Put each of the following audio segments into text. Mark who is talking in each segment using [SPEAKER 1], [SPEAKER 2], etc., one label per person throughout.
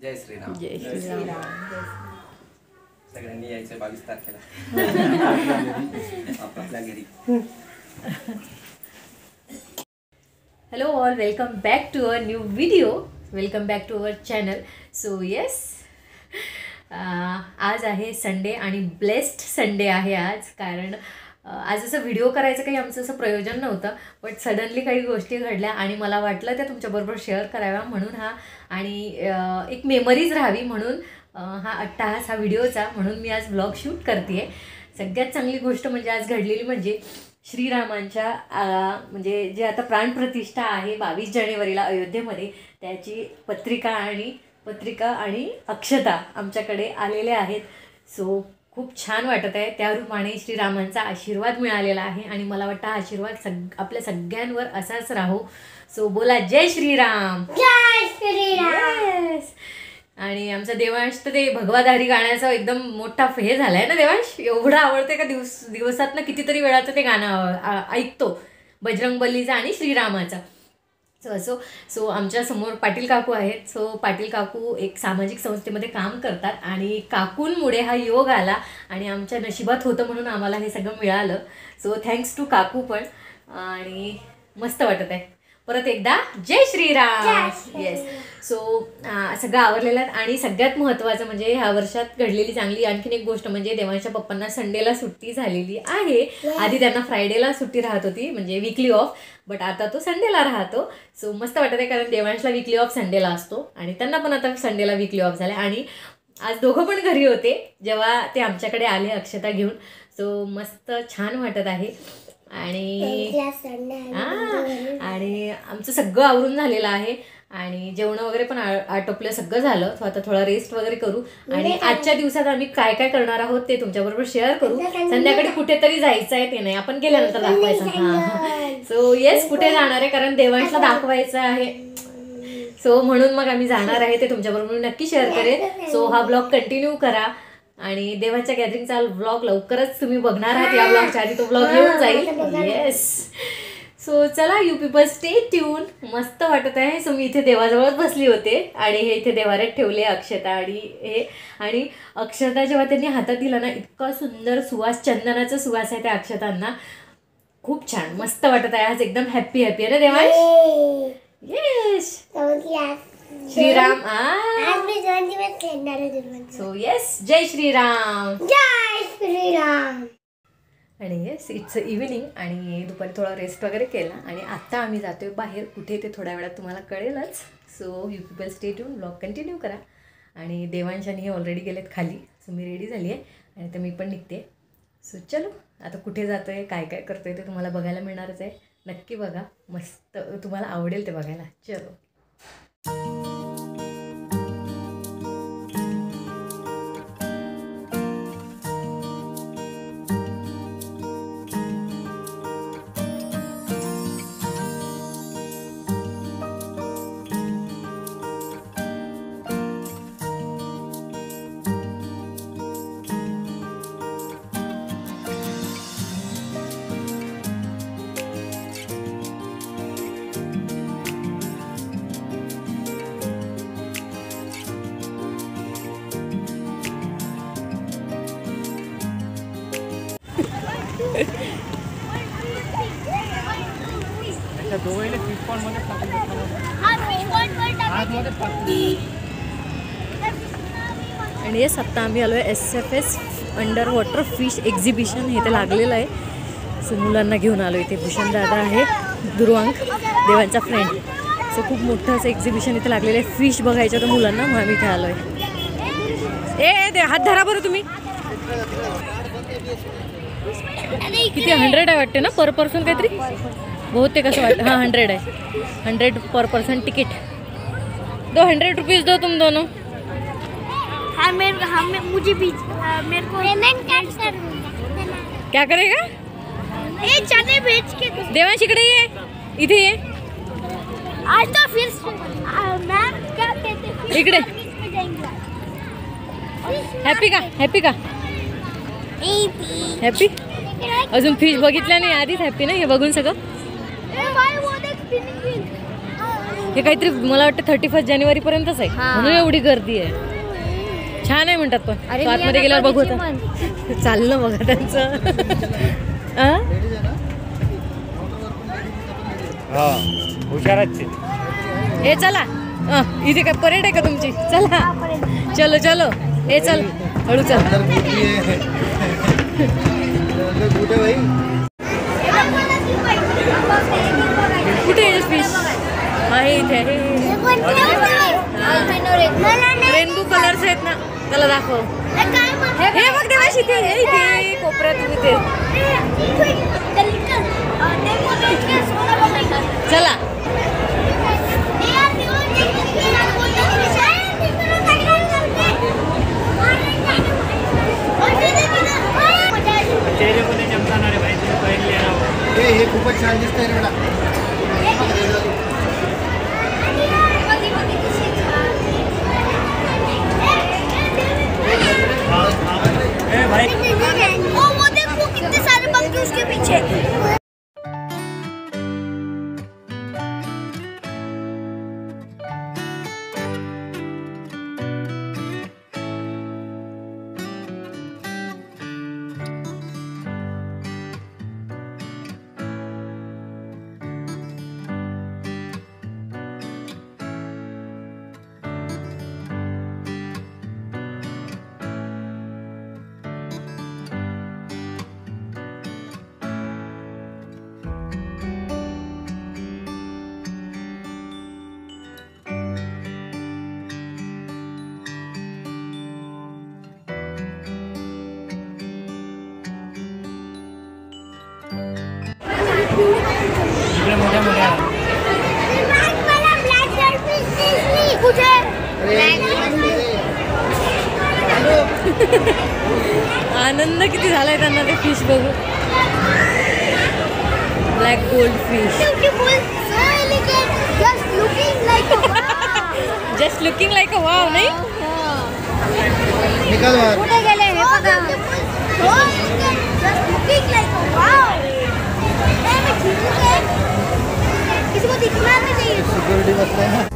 [SPEAKER 1] जय श्रीराम. जय श्रीराम. सगळ्यांनी यायचं 22 तारखेला आपल्या घरी.
[SPEAKER 2] Hello all, welcome back to a new video. Welcome back to our channel. So yes, आज आहे संडे आणि ब्लेस्ड संडे आहे आज. कारण आज असं व्हिडिओ करायचं काही आमचं असं प्रयोजन नव्हतं, बट सडनली काही गोष्टी घडल्या आणि मला वाटलं त्या तुमच्याबरोबर शेअर कराव्या म्हणून हा, आणि एक मेमरीज राहावी म्हणून हा अट्टाहास हा व्हिडिओचा, म्हणून मी आज व्लॉग शूट करते आहे. सगळ्यात चांगली गोष्ट म्हणजे आज घडलेली म्हणजे श्रीरामांच्या म्हणजे जे आता प्राणप्रतिष्ठा आहे 22 जानेवारीला अयोध्येमध्ये, त्याची पत्रिका आणि अक्षता आमच्याकडे आलेल्या आहेत. सो खूप छान वाटत आहे. त्या रूपाने श्रीरामांचा आशीर्वाद मिळालेला आहे आणि मला वाटतं हा आशीर्वाद आपल्या सगळ्यांवर असाच राहो. सो बोला जय श्रीराम.
[SPEAKER 3] जय श्रीराम.
[SPEAKER 2] येस. आणि आमचा देवांश तर ते भगवाधारी गाण्याचा एकदम मोठा हे झाला आहे ना. देवांश एवढं आवडते का दिवसातनं कितीतरी वेळाचं ते गाणं ऐकतो, बजरंगबलीचा आणि श्रीरामाचा. सो आमच्या समोर पाटील काकू आहेत. सो पाटील काकू एक सामाजिक संस्थेमध्ये काम करतात आणि काकूंमुळे हा योग आला आणि आमच्या नशिबात होतं म्हणून आम्हाला हे सगळं मिळालं. सो थँक्स टू काकू पण. आणि मस्त वाटत आहे. परत एकदा जय श्रीराम. येस. सो सगळं आवरलेलं आहे. आणि सगळ्यात महत्त्वाचं म्हणजे ह्या वर्षात घडलेली चांगली आणखीन एक गोष्ट म्हणजे देवांच्या पप्पांना संडेला सुट्टी झालेली आहे. आधी त्यांना फ्रायडेला सुट्टी राहत होती म्हणजे वीकली ऑफ, बट आता तो संडेला राहतो. सो मस्त वाटत आहे कारण देवांशला वीकली ऑफ संडेला असतो आणि त्यांना पण आता संडेला वीकली ऑफ झाला. आणि आज दोघं पण घरी होते जेव्हा ते आमच्याकडे आले अक्षता घेऊन. सो मस्त छान वाटत आहे. आणि आमचं सगळं आवरून झालेलं आहे आणि जेवणं वगैरे पण आटोपलं, सगळं झालं. सो आता थोडा रेस्ट वगैरे करू आणि आजच्या दिवसात आम्ही काय काय करणार आहोत ते तुमच्याबरोबर शेअर करू. संध्याकाळी कुठेतरी जायचं आहे, ते नाही आपण गेल्यानंतर दाखवायचं. हां. सो येस, कुठे जाणार आहे कारण देवांशला दाखवायचं आहे. सो म्हणून मग आम्ही जाणार आहे, ते तुमच्याबरोबर नक्की शेअर करेन. सो हा ब्लॉग कंटिन्यू करा आणि देवाच्या गॅदरिंगचा व्लॉग लवकरच तुम्ही बघणार आहात. या ब्लॉगच्या आधी तो ब्लॉग येऊन जाईल. येस. सो चला यू पीपल स्टे ट्यून. मस्त वाटत आहे. सो मी इथे देवाजवळच बसली होते आणि हे इथे देवाऱ्यात ठेवले अक्षता आणि हे, आणि अक्षता जेव्हा त्यांनी हातात दिला ना, इतका सुंदर सुवास, चंदनाचा सुवास आहे त्या अक्षतांना. खूप छान मस्त वाटत आहे. आज एकदम हॅपी आहे ना Devansh. Yes. Shriram. So yes, जय श्रीराम.
[SPEAKER 3] जय श्रीराम.
[SPEAKER 2] आणि येस, इट्स इव्हिनिंग आणि दुपारी थोडा रेस्ट वगैरे केला आणि आत्ता आम्ही जातोय बाहेर. कुठे ते थोड्या वेळात तुम्हाला कळेलच. So you people stay tune. Blog continue करा. आणि देवांश आणि हे ऑलरेडी गेलेत खाली. सो मी रेडी झाली आहे आणि तर मी पण निघते. सो चलो आता कुठे जातोय काय काय करतोय ते तुम्हाला बघायला मिळणारच आहे. नक्की बघा, मस्त तुम्हाला आवडेल ते बघायला. चलो. आणि येस आत्ता आम्ही आलो आहे SFS under water fish exhibition हे ते लागलेलं आहे. सो मुलांना घेऊन आलो इथे. भूषण दादा आहे, दुर्वांक देवांचा फ्रेंड. सो खूप मोठं असं एक्झिबिशन इथे लागलेलं आहे फिश बघायचं तर मुलांना. मग आम्ही इथे आलो आहे. ए हात धरा बरं तुम्ही. किती 100 आहे वाटते ना पर पर्सन काहीतरी बहुतेक असं वाटतं. हां 100 आहे. 100 पर पर्सन टिकट. 100 रुपीज़ दो तुम दोनों.
[SPEAKER 3] हाँ मुझे भी मेरे को पेमेंट कर
[SPEAKER 2] क्या करेगा?
[SPEAKER 3] ये चने बेच के
[SPEAKER 2] देवांश इकडे ये, इथे ये.
[SPEAKER 3] आज तो फिर मैम क्या कहते हैं
[SPEAKER 2] इकडे. हॅपी का? हॅपी अजून फिश बघितल्या नाही आधीच हॅपी ना. हे बघून सगळं हे काहीतरी मला वाटतं 31 जानेवारीपर्यंतच आहे म्हणून एवढी गर्दी आहे. छान आहे म्हणतात पण आतमध्ये गेल्यावर बघू आता. चाललं बघा त्यांचं. हे चला इथे काय परेड आहे का तुमची? चला चलो चलो. हे चल हळू चल. कुठे आहे फिश? आहे इथे आहे. रेनबो कलर्स आहेत ना. त्याला दाखव. हे बघ देवाशी इथे इथे कोपऱ्यात इथे. चला
[SPEAKER 4] हे खूपच छान दिसतंय रे मला.
[SPEAKER 3] वो देखो कितने सारे पंखे उसके पीछे.
[SPEAKER 2] आनंद किती झालाय त्यांना ते फिश बघू. Black gold fish. Just looking like a wow. नाही
[SPEAKER 3] कुठे गेले हे बघा. किसी को दिखना नहीं चाहिए.
[SPEAKER 4] सिक्योरिटी बसता है ना.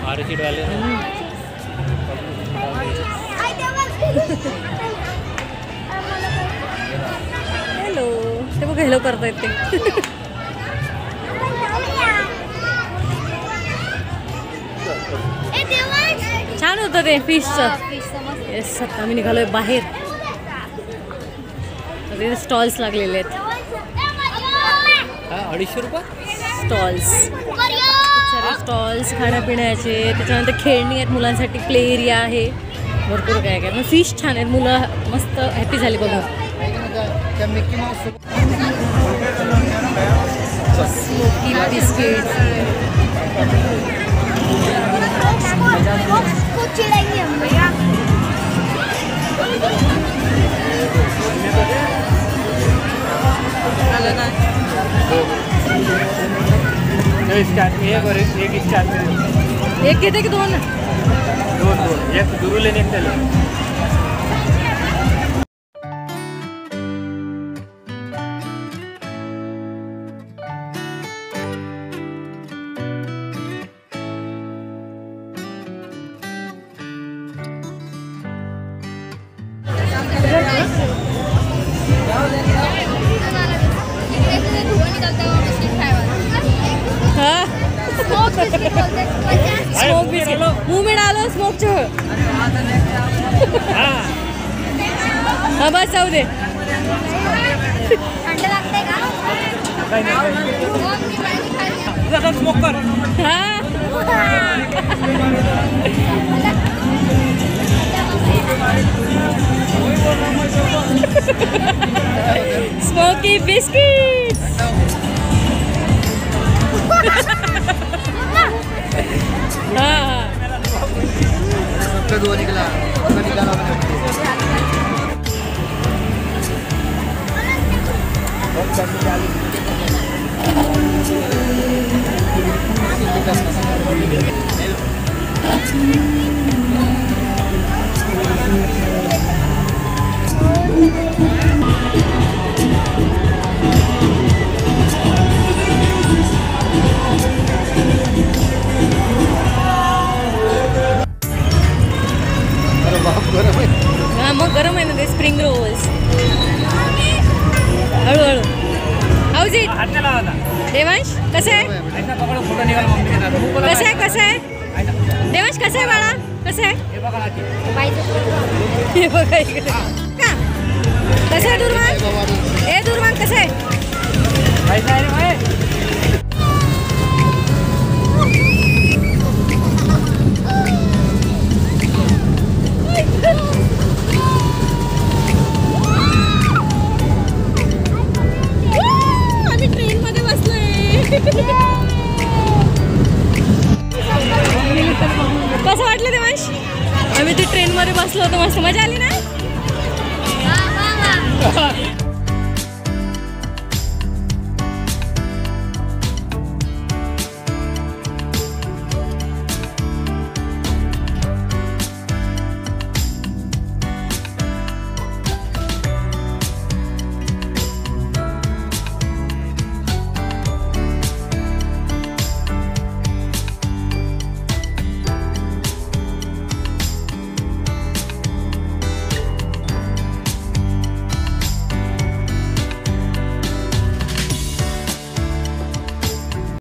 [SPEAKER 5] वाले
[SPEAKER 2] हॅलो, ते बघ हॅलो करतायत ते. छान होतं ते फिशचं. येस, आता आम्ही निघालोय बाहेर. तिथे स्टॉल्स लागलेले आहेत.
[SPEAKER 5] 250 रुपये
[SPEAKER 2] स्टॉल्स, सारे स्टॉल्स खाण्यापिण्याचे. त्याच्यानंतर खेळणी आहेत मुलांसाठी, प्ले एरिया आहे, भरपूर काय काय. फिश छान आहेत, मुलं मस्त हॅपी झाली बघून.
[SPEAKER 4] त्या मिकी माऊस
[SPEAKER 2] स्मोकी बिस्किट. एक घेते की दोन?
[SPEAKER 5] दोन एक दुरुले निघते.
[SPEAKER 2] स्मोक बिस्किट मुंह में डालो. स्मोक च हाँ बस जाऊ दे.
[SPEAKER 5] स्मोक कर.
[SPEAKER 2] हाँ स्मोकी बिस्किट. हाँ
[SPEAKER 4] सबका दो निकला
[SPEAKER 2] हाँ मग गरम आहे ना ते. Spring rolls. हळूहळू. How's it Devansh? कसं आहे? कसं आहे? कसं आहे देवांश? कसं आहे बाळा? कसं आहे? हे बघा इकडे का. कसं आहे दुर्वान? ए दुर्वान कसं आहे? आम्ही ट्रेन मध्ये बसलोय. कसं वाटलं देवांश? आम्ही ते ट्रेन मध्ये बसलो होतो, मस्त मजा आली ना.